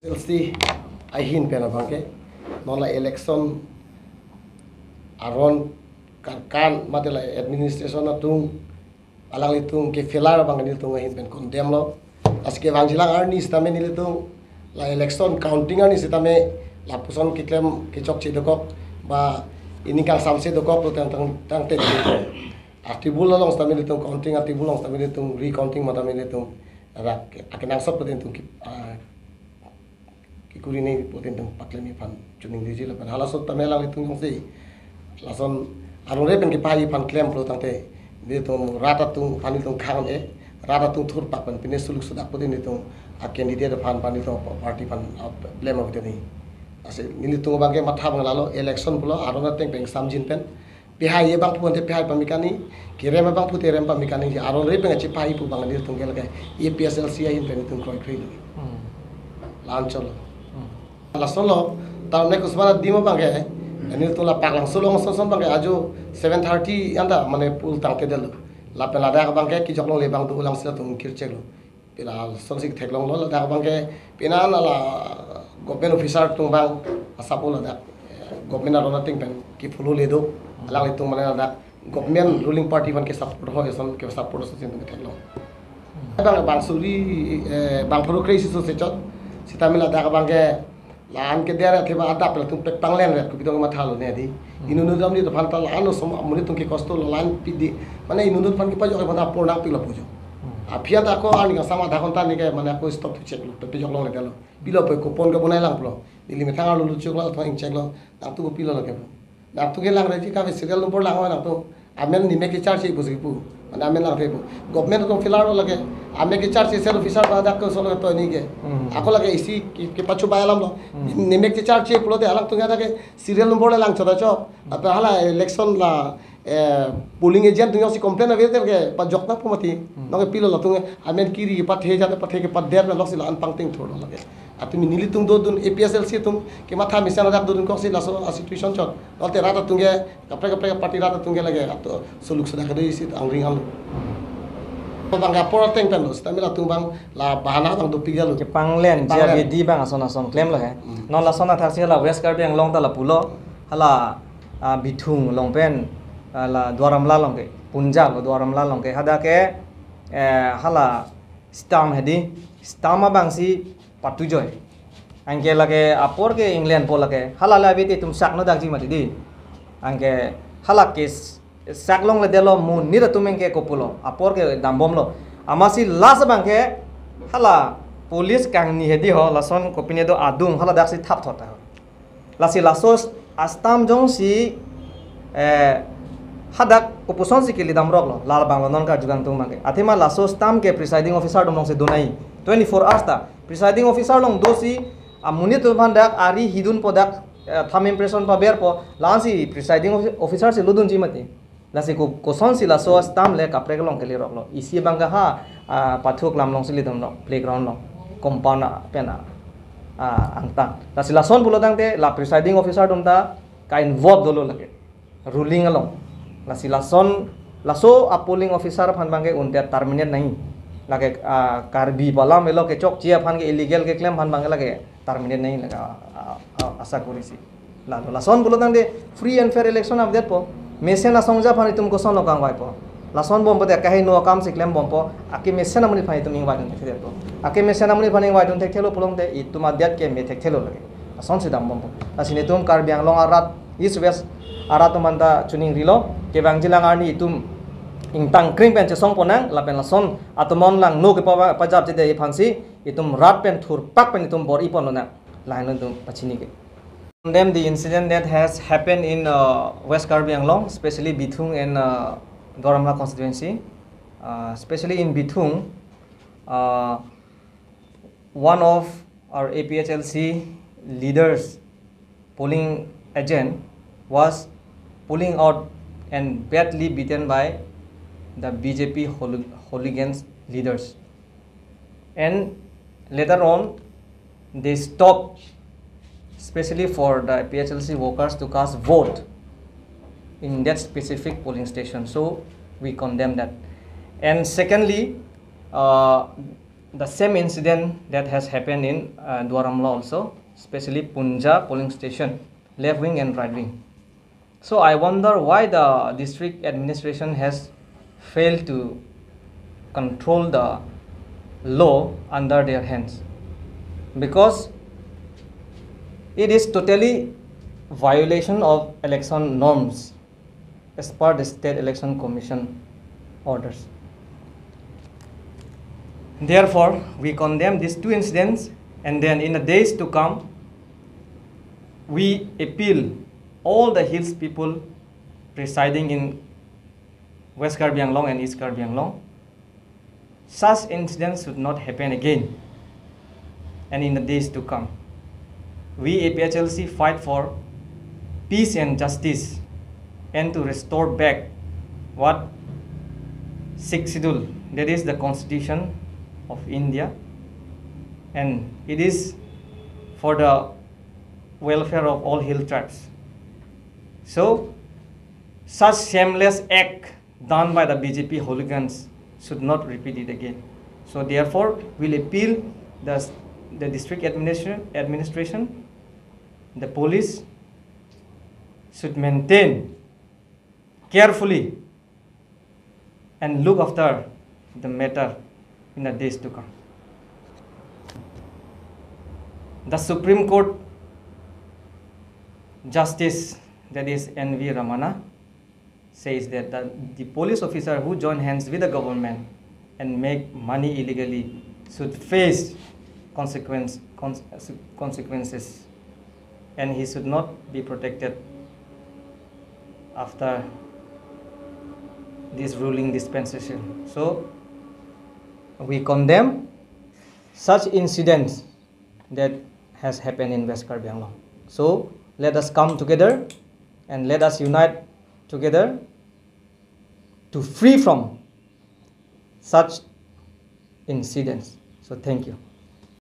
LC ahin pena bangke nola election aron kan matela administration atung alang litung ke filar bang litung ahin pen condemn lo aske bang jilang arni stame litung la election counting arni stame la puson ki claim ki chok che dokok ba ini kal samse dokok lo tang te atibul long stame litung counting atibul long stame litung recounting matame litung rak akenang sop litung ki kuri ni poten tang paklemi pan chuning diji la pan halasot tamela litung yong sei lason arong re pen ki pai pan claim pro tangte de tung rata tung pan tung khang rata tung thur pak pan pine suluk sudak poten tung a candidate pan tung party pan blame of the ni ase ni tung bangke matha bang lalo election pulo arong teng peng samjin pen pihai ye bang puan te pihai pamikani kirem bang pute rem pamikani arong re pen chi pai pu bang ni tung gel ke EPSLC in pen tung kroi kroi lancholo la solo tahun next mana dimo bangke ini tuh la paklang solo ngson bangke ajo 7:30 anda mane pul tangke delu la pelada ka bangke ki joklong le bang tu ulang sila tung kircek lo pila sonsik theklong lo la bangke pina la government officer tung bang asapol la government arona ting pen ki fulu le do alang itu mane la government ruling party ban ke support ho eson ke support so sin theklong bang suri bang pro crazy so se chot sitamila da ka bangke laan ke dera theba ada pel tung pek panglen ret ku bidong ma thalo ne di inunu dam ni to phan tal anu som amuni tung ki kosto laan pidi mane inunu phan ki pa jok ma por nang pila pujo afia ta ko ani ka sama da kon ta ni ke mane ko stop to check lo to jok lo le dalo bilo pe kupon ke bonai lang plo dili me thang lu chuk lo thang check lo nang tu ko pilo lo ke nang tu ke lang re ji ka be serial number lang wa nang tu amen ni me ke charge pu mane amen lang repo government ko filaro lage ame ke charge sel officer ba dak ko solo to ni ke ako lage isi ke pachu bayalam lo nimek ke charge pulo de alang tunga dake serial number lang choda cho apa hala election la polling agent tunga si complain ave ke pa jokna pumati no ke pilo la tunga amen kiri pa the jate pa the ke pa der na loksi la an pangting thodo lage atumi nilitung do dun APSLC tung ke matha misana dak dun ko si la so situation chot olte rata tunga kapre party rata tunga lage ato suluk sudah kade isi angring halu bang kapor teng pen lo stamina tung bang la bahana bang do pigal ke panglen ja bedi bang ason claim lo he non la sona thak la west card yang long ta la pulo hala bithung long pen la dwaramla long ke punjab dwaramla long ke hada ke hala stam hedi stama bang si patu joy angke lage apor ke england pol lage hala la beti tum sak no dakji mati di angke hala ke saklong le delo mu ni tumeng ke kopulo apor ke dambom lo amasi las bangke hala police kang ni hedi ho lason kopine do adung hala daksi thap thota lasi lasos astam jong si hadak kopuson si kili damrok lo lal banglo non ka jugang tung mangke athima lasos tam ke presiding officer dom long se donai 24 hours ta presiding officer long dosi amuni to bandak ari hidun podak tham impression pa ber po lansi presiding officer se ludun jimati lasi ko koson sila so stam le kapre long ke le rok lo isi bangga ha pathuk lam long sili dom lo playground lo compound pena angta lasi lason bulo dangte la presiding officer dom ta ka involve dolo lage ruling along lasi lason laso a polling officer phan bangge unte terminate nahi lage karbi balam elo ke chok chia phan ke illegal ke claim phan bangge lage terminate nahi laga asa korisi la lason bulo dangte free and fair election update po mesena songja phani tum ko sono kang wai po lason bom pode kahi no kam siklem bom po aki mesena muni phani tum ingwa dun thek po aki mesena muni phani ingwa dun thek thelo pulong de itum adyat ke me thek thelo lage ason sidam bom po asine tum kar biang long arat is west arat manda chuning rilo ke bang jilang arni itum ingtang kring pen che song ponang la pen lason atomon lang no ke pajab je de phansi itum rat pen thur pak pen itum bor ipon na lain tum pachini ke condemn the incident that has happened in West Karbi Anglong, especially Bithung and Dwaramla constituency. Especially in Bithung, one of our APHLC leaders, polling agent, was pulling out and badly beaten by the BJP hooligans leaders. And later on, they stopped, especially for the PHLC workers to cast vote in that specific polling station. So we condemn that. And secondly, the same incident that has happened in Dwaramla also, especially Punja polling station, left wing and right wing. So I wonder why the district administration has failed to control the law under their hands, because it is totally violation of election norms as per the State Election Commission orders. Therefore, we condemn these two incidents, and then in the days to come, we appeal all the hills people residing in West Karbi Anglong and East Karbi Anglong. Such incidents should not happen again, and in the days to come. We APHLC fight for peace and justice, and to restore back what Sixth Schedule, that is the Constitution of India, and it is for the welfare of all hill tribes. So such shameless act done by the BJP hooligans should not repeat it again. So therefore, we'll appeal the district administration, the police should maintain carefully and look after the matter in the days to come. The Supreme Court Justice, that is N.V. Ramana, says that the police officer who join hands with the government and make money illegally should face consequences, and he should not be protected after this ruling dispensation. So we condemn such incidents that has happened in West Karbi Anglong. So let us come together and let us unite together to free from such incidents. So thank you.